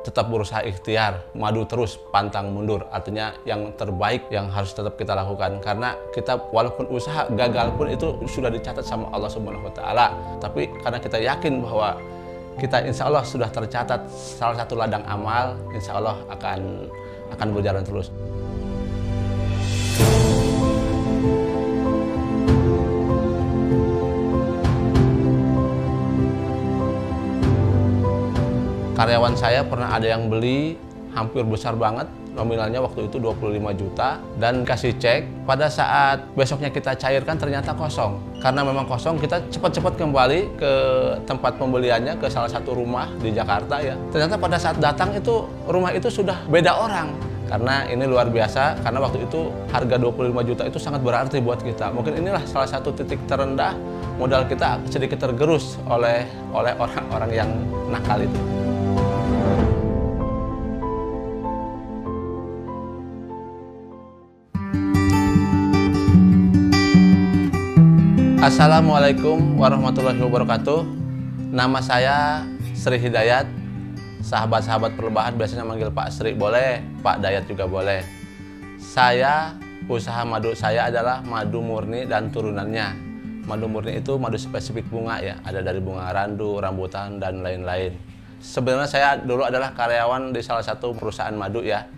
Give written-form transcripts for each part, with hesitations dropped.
tetap berusaha ikhtiar, madu terus, pantang mundur. Artinya yang terbaik yang harus tetap kita lakukan. Karena kita walaupun usaha gagal pun itu sudah dicatat sama Allah Subhanahu wa Ta'ala. Tapi karena kita yakin bahwa kita insya Allah sudah tercatat salah satu ladang amal, insya Allah akan berjalan terus. Karyawan saya pernah ada yang beli hampir besar banget, nominalnya waktu itu 25 juta, dan kasih cek. Pada saat besoknya kita cairkan ternyata kosong. Karena memang kosong, kita cepat-cepat kembali ke tempat pembeliannya, ke salah satu rumah di Jakarta ya. Ternyata pada saat datang itu rumah itu sudah beda orang. Karena ini luar biasa, karena waktu itu harga 25 juta itu sangat berarti buat kita. Mungkin inilah salah satu titik terendah, modal kita sedikit tergerus oleh orang-orang yang nakal itu. Assalamualaikum warahmatullahi wabarakatuh. Nama saya Sri Hidayat. Sahabat-sahabat perlebahan biasanya manggil Pak Sri boleh, Pak Dayat juga boleh. Usaha madu saya adalah madu murni dan turunannya. Madu murni itu madu spesifik bunga ya, ada dari bunga randu, rambutan, dan lain-lain. Sebenarnya saya dulu adalah karyawan di salah satu perusahaan madu ya.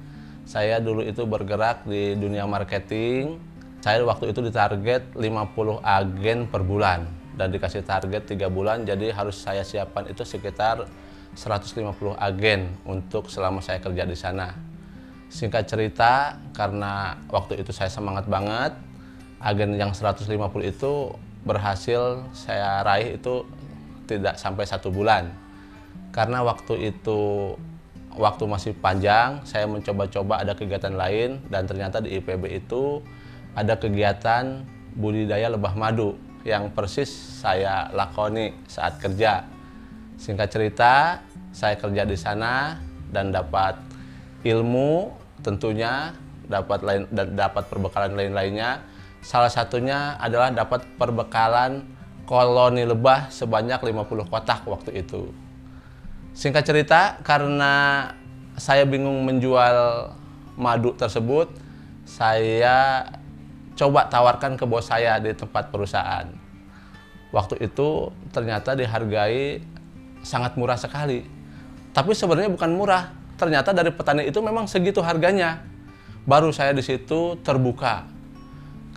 Saya dulu itu bergerak di dunia marketing. Saya waktu itu ditarget 50 agen per bulan dan dikasih target 3 bulan, jadi harus saya siapkan itu sekitar 150 agen untuk selama saya kerja di sana. Singkat cerita, karena waktu itu saya semangat banget, agen yang 150 itu berhasil saya raih itu tidak sampai 1 bulan. Karena waktu itu waktu masih panjang, saya mencoba-coba ada kegiatan lain, dan ternyata di IPB itu ada kegiatan budidaya lebah madu yang persis saya lakoni saat kerja. Singkat cerita, saya kerja di sana dan dapat ilmu, tentunya dapat perbekalan lain-lainnya. Salah satunya adalah dapat perbekalan koloni lebah sebanyak 50 kotak waktu itu. Singkat cerita, karena saya bingung menjual madu tersebut, saya coba tawarkan ke bos saya di tempat perusahaan. Waktu itu ternyata dihargai sangat murah sekali. Tapi sebenarnya bukan murah. Ternyata dari petani itu memang segitu harganya. Baru saya di situ terbuka.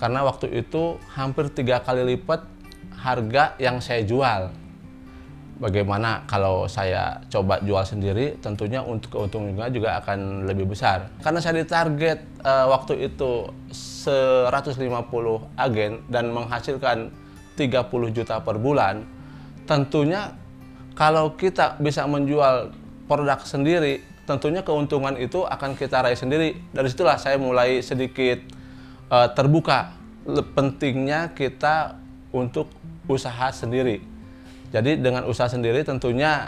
Karena waktu itu hampir 3 kali lipat harga yang saya jual. Bagaimana kalau saya coba jual sendiri, tentunya untuk keuntungannya juga akan lebih besar. Karena saya ditarget waktu itu 150 agen dan menghasilkan 30 juta per bulan, tentunya kalau kita bisa menjual produk sendiri, tentunya keuntungan itu akan kita raih sendiri. Dari situlah saya mulai sedikit terbuka pentingnya kita untuk usaha sendiri. Jadi dengan usaha sendiri tentunya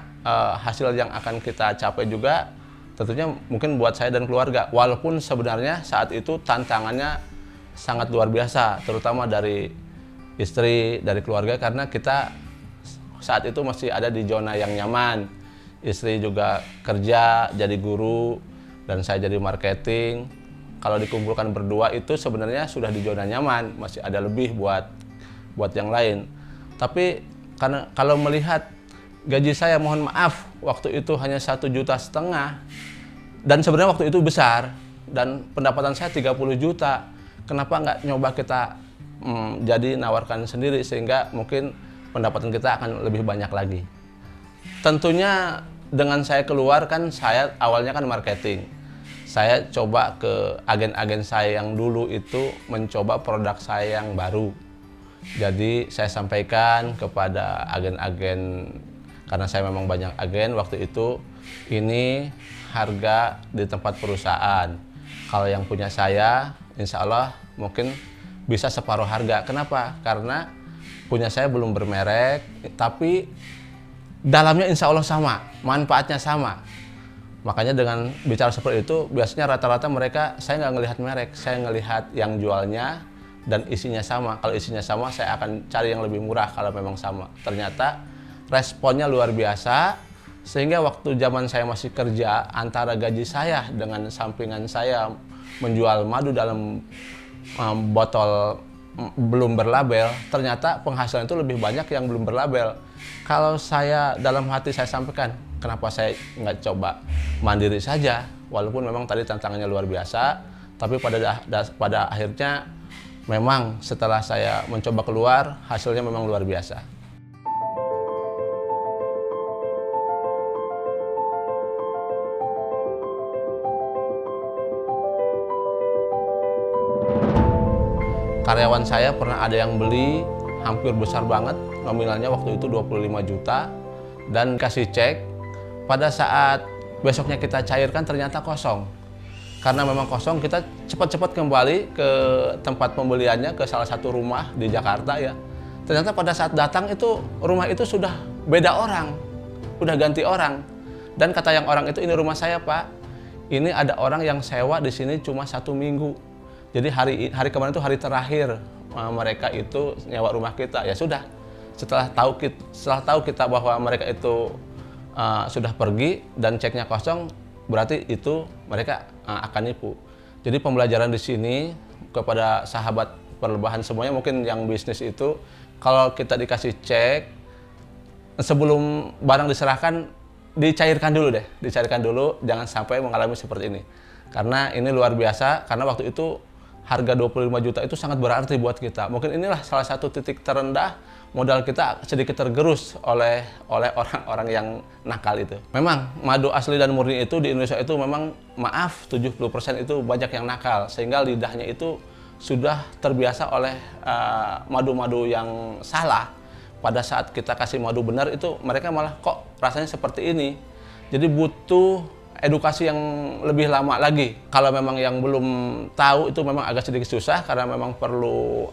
hasil yang akan kita capai juga tentunya mungkin buat saya dan keluarga. Walaupun sebenarnya saat itu tantangannya sangat luar biasa, terutama dari istri, dari keluarga, karena kita saat itu masih ada di zona yang nyaman. Istri juga kerja jadi guru dan saya jadi marketing. Kalau dikumpulkan berdua itu sebenarnya sudah di zona nyaman, masih ada lebih buat yang lain. Tapi karena kalau melihat gaji saya, mohon maaf, waktu itu hanya 1,5 juta, dan sebenarnya waktu itu besar, dan pendapatan saya 30 juta. Kenapa nggak nyoba kita jadi nawarkan sendiri, sehingga mungkin pendapatan kita akan lebih banyak lagi. Tentunya dengan saya keluar, kan saya awalnya kan marketing. Saya coba ke agen-agen saya yang dulu itu mencoba produk saya yang baru. Jadi saya sampaikan kepada agen-agen, karena saya memang banyak agen waktu itu, ini harga di tempat perusahaan. Kalau yang punya saya, insya Allah mungkin bisa separuh harga. Kenapa? Karena punya saya belum bermerek, tapi dalamnya insya Allah sama, manfaatnya sama. Makanya dengan bicara seperti itu, biasanya rata-rata mereka, saya nggak ngelihat merek, saya ngelihat yang jualnya, dan isinya sama. Kalau isinya sama, saya akan cari yang lebih murah kalau memang sama. Ternyata responnya luar biasa, Sehingga waktu zaman saya masih kerja, antara gaji saya dengan sampingan saya menjual madu dalam botol belum berlabel, ternyata penghasilan itu lebih banyak yang belum berlabel. Kalau saya dalam hati saya sampaikan, kenapa saya nggak coba mandiri saja, walaupun memang tadi tantangannya luar biasa, tapi pada akhirnya memang setelah saya mencoba keluar, hasilnya memang luar biasa. Karyawan saya pernah ada yang beli hampir besar banget, nominalnya waktu itu 25 juta, dan kasih cek. Pada saat besoknya kita cairkan ternyata kosong. Karena memang kosong, kita cepat-cepat kembali ke tempat pembeliannya, ke salah satu rumah di Jakarta ya. Ternyata pada saat datang itu rumah itu sudah beda orang, udah ganti orang. Dan kata yang orang itu, ini rumah saya Pak, ini ada orang yang sewa di sini cuma 1 minggu. Jadi hari kemarin itu hari terakhir mereka itu nyewa rumah kita. Ya sudah, setelah tahu kita bahwa mereka itu sudah pergi dan ceknya kosong, berarti itu mereka akan nipu. Jadi pembelajaran di sini kepada sahabat perlebahan semuanya, mungkin yang bisnis itu, kalau kita dikasih cek, sebelum barang diserahkan, dicairkan dulu, jangan sampai mengalami seperti ini. Karena ini luar biasa, karena waktu itu harga 25 juta itu sangat berarti buat kita. Mungkin inilah salah satu titik terendah, modal kita sedikit tergerus oleh orang-orang yang nakal itu. Memang madu asli dan murni itu di Indonesia itu memang, maaf, 70% itu banyak yang nakal, sehingga lidahnya itu sudah terbiasa oleh madu-madu yang salah. Pada saat kita kasih madu benar itu mereka malah kok rasanya seperti ini. Jadi butuh edukasi yang lebih lama lagi. Kalau memang yang belum tahu itu memang agak sedikit susah, karena memang perlu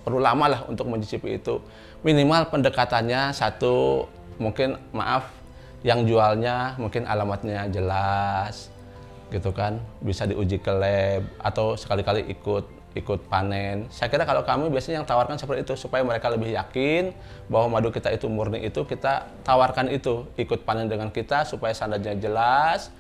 perlu lama lah untuk mencicipi itu. Minimal pendekatannya satu, mungkin maaf, yang jualnya mungkin alamatnya jelas, gitu kan, bisa diuji ke lab atau sekali-kali ikut panen. Saya kira kalau kami biasanya yang tawarkan seperti itu, supaya mereka lebih yakin bahwa madu kita itu murni, itu kita tawarkan itu, ikut panen dengan kita supaya standarnya jelas.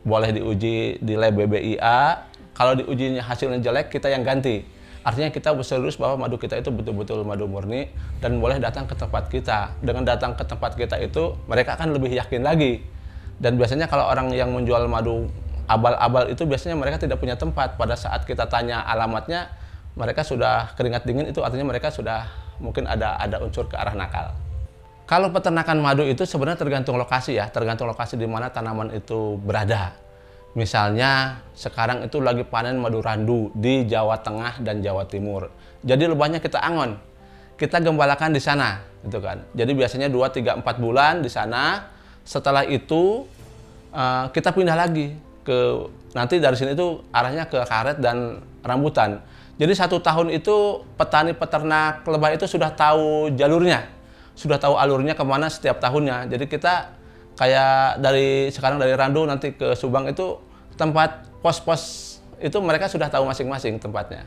Boleh diuji di lab BBIA, kalau diujinya hasilnya jelek, kita yang ganti. Artinya kita serius bahwa madu kita itu betul-betul madu murni, dan boleh datang ke tempat kita. Dengan datang ke tempat kita itu, mereka akan lebih yakin lagi. Dan biasanya kalau orang yang menjual madu abal-abal itu, biasanya mereka tidak punya tempat. Pada saat kita tanya alamatnya, mereka sudah keringat dingin, itu artinya mereka sudah mungkin ada unsur ke arah nakal. Kalau peternakan madu itu sebenarnya tergantung lokasi ya, tergantung lokasi di mana tanaman itu berada. Misalnya sekarang itu lagi panen madu randu di Jawa Tengah dan Jawa Timur. Jadi lebahnya kita angon, kita gembalakan di sana, gitu kan. Jadi biasanya 2, 3, 4 bulan di sana. Setelah itu kita pindah lagi ke, nanti dari sini itu arahnya ke karet dan rambutan. Jadi 1 tahun itu petani peternak lebah itu sudah tahu jalurnya, sudah tahu alurnya kemana setiap tahunnya. Jadi kita kayak sekarang dari Randu nanti ke Subang itu tempat pos-pos itu mereka sudah tahu masing-masing tempatnya.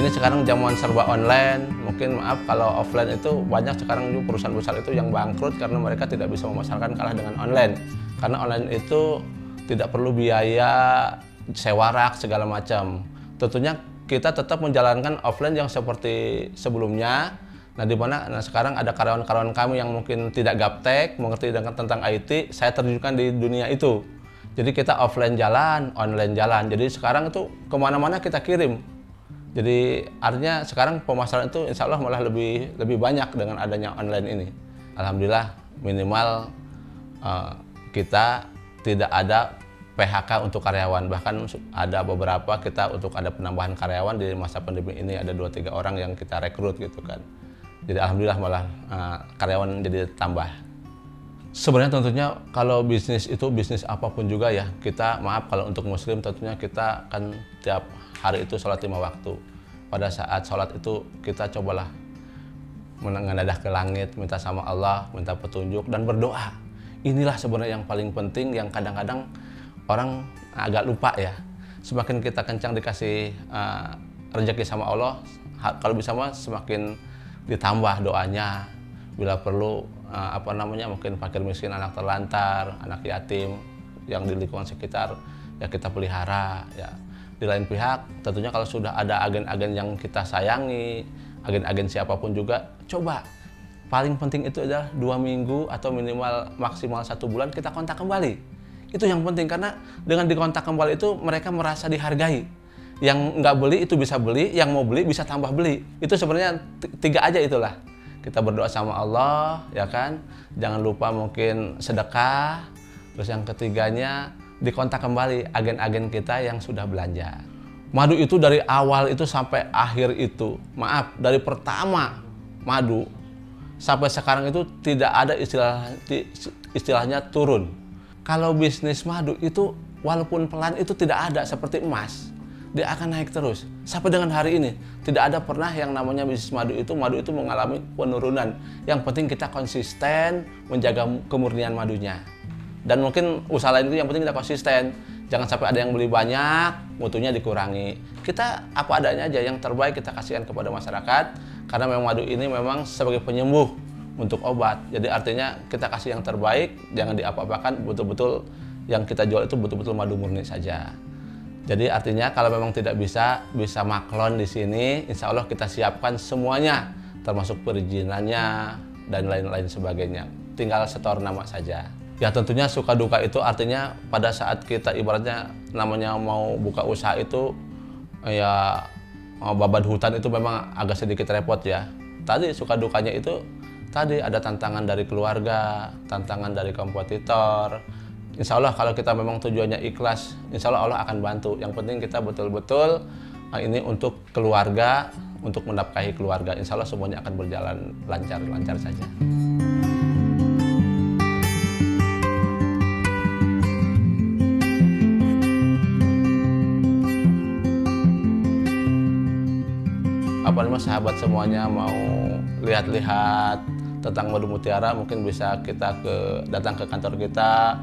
Sekarang zaman serba online, mungkin maaf kalau offline itu banyak sekarang juga perusahaan besar itu yang bangkrut karena mereka tidak bisa memasarkan, kalah dengan online. Karena online itu tidak perlu biaya sewa rak segala macam. Tentunya kita tetap menjalankan offline yang seperti sebelumnya. Nah, sekarang ada karyawan-karyawan kami yang mungkin tidak gaptek, mengerti tentang IT, saya terjunkan di dunia itu. Jadi kita offline jalan, online jalan. Jadi sekarang itu kemana-mana kita kirim. Jadi artinya sekarang pemasaran itu insya Allah malah lebih banyak dengan adanya online ini. Alhamdulillah, minimal kita tidak ada PHK untuk karyawan, bahkan ada beberapa kita untuk ada penambahan karyawan di masa pandemi ini, ada 2-3 orang yang kita rekrut gitu kan. Jadi alhamdulillah malah karyawan jadi tambah. Sebenarnya tentunya kalau bisnis itu bisnis apapun juga ya, kita maaf kalau untuk muslim tentunya kita kan tiap hari itu sholat 5 waktu. Pada saat sholat itu kita cobalah menengadah ke langit, minta sama Allah, minta petunjuk dan berdoa. Inilah sebenarnya yang paling penting, yang kadang-kadang orang agak lupa ya. Semakin kita kencang dikasih rezeki sama Allah, kalau bisa mah semakin ditambah doanya. Bila perlu mungkin fakir miskin, anak terlantar, anak yatim yang di lingkungan sekitar ya kita pelihara ya. Di lain pihak tentunya kalau sudah ada agen-agen yang kita sayangi, agen-agen siapapun juga, coba paling penting itu adalah 2 minggu atau minimal maksimal 1 bulan kita kontak kembali. Itu yang penting, karena dengan dikontak kembali itu mereka merasa dihargai. Yang nggak beli itu bisa beli, yang mau beli bisa tambah beli. Itu sebenarnya 3 aja itulah. Kita berdoa sama Allah, ya kan? Jangan lupa mungkin sedekah. Terus yang ketiganya dikontak kembali agen-agen kita yang sudah belanja. Madu itu dari awal itu sampai akhir itu, maaf, dari pertama madu sampai sekarang itu tidak ada istilahnya turun. Kalau bisnis madu itu walaupun pelan itu tidak ada seperti emas. Dia akan naik terus. Sampai dengan hari ini tidak ada pernah yang namanya bisnis madu itu mengalami penurunan. Yang penting kita konsisten menjaga kemurnian madunya. Dan mungkin usaha lain itu yang penting kita konsisten. Jangan sampai ada yang beli banyak, mutunya dikurangi. Kita apa adanya aja, yang terbaik kita kasihkan kepada masyarakat. Karena memang madu ini memang sebagai penyembuh untuk obat. Jadi artinya kita kasih yang terbaik, jangan diapa-apakan, betul-betul yang kita jual itu betul-betul madu murni saja. Jadi artinya kalau memang tidak bisa maklon di sini, insya Allah kita siapkan semuanya, termasuk perizinannya dan lain-lain sebagainya. Tinggal setor nama saja. Ya tentunya suka duka itu artinya pada saat kita ibaratnya namanya mau buka usaha itu, ya babat hutan itu memang agak sedikit repot ya. Tadi suka dukanya itu, tadi ada tantangan dari keluarga, tantangan dari kompetitor. Insya Allah kalau kita memang tujuannya ikhlas, insya Allah Allah akan bantu. Yang penting kita betul-betul ini untuk keluarga, untuk menafkahi keluarga. Insya Allah semuanya akan berjalan lancar-lancar saja. Apalagi sahabat semuanya mau lihat-lihat tentang madu mutiara, mungkin bisa kita datang ke kantor kita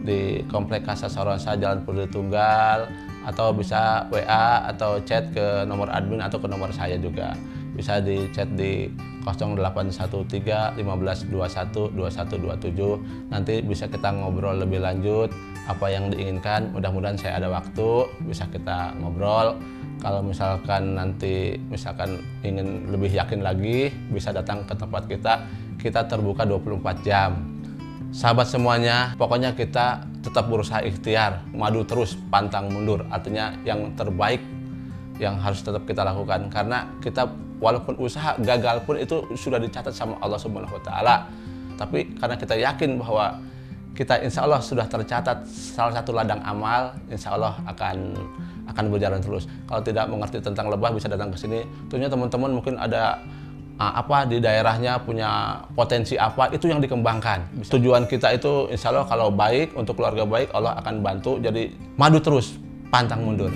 di Komplek Casa Sarosa, Jalan Puri Tunggal, atau bisa WA atau chat ke nomor admin atau ke nomor saya juga. Bisa di chat di 0813 1521 2127. Nanti bisa kita ngobrol lebih lanjut apa yang diinginkan. Mudah-mudahan saya ada waktu bisa kita ngobrol. Kalau misalkan nanti ingin lebih yakin lagi, bisa datang ke tempat kita. Kita terbuka 24 jam. Sahabat semuanya, pokoknya kita tetap berusaha ikhtiar, madu terus, pantang mundur. Artinya yang terbaik yang harus tetap kita lakukan. Karena kita walaupun usaha gagal pun itu sudah dicatat sama Allah Subhanahu wa Ta'ala. Tapi karena kita yakin bahwa kita insya Allah sudah tercatat salah satu ladang amal, insya Allah akan berjalan terus. Kalau tidak mengerti tentang lebah bisa datang ke sini. Tentunya teman-teman mungkin ada di daerahnya punya potensi apa, itu yang dikembangkan. Tujuan kita itu insya Allah kalau baik untuk keluarga baik, Allah akan bantu. Jadi madu terus, pantang mundur.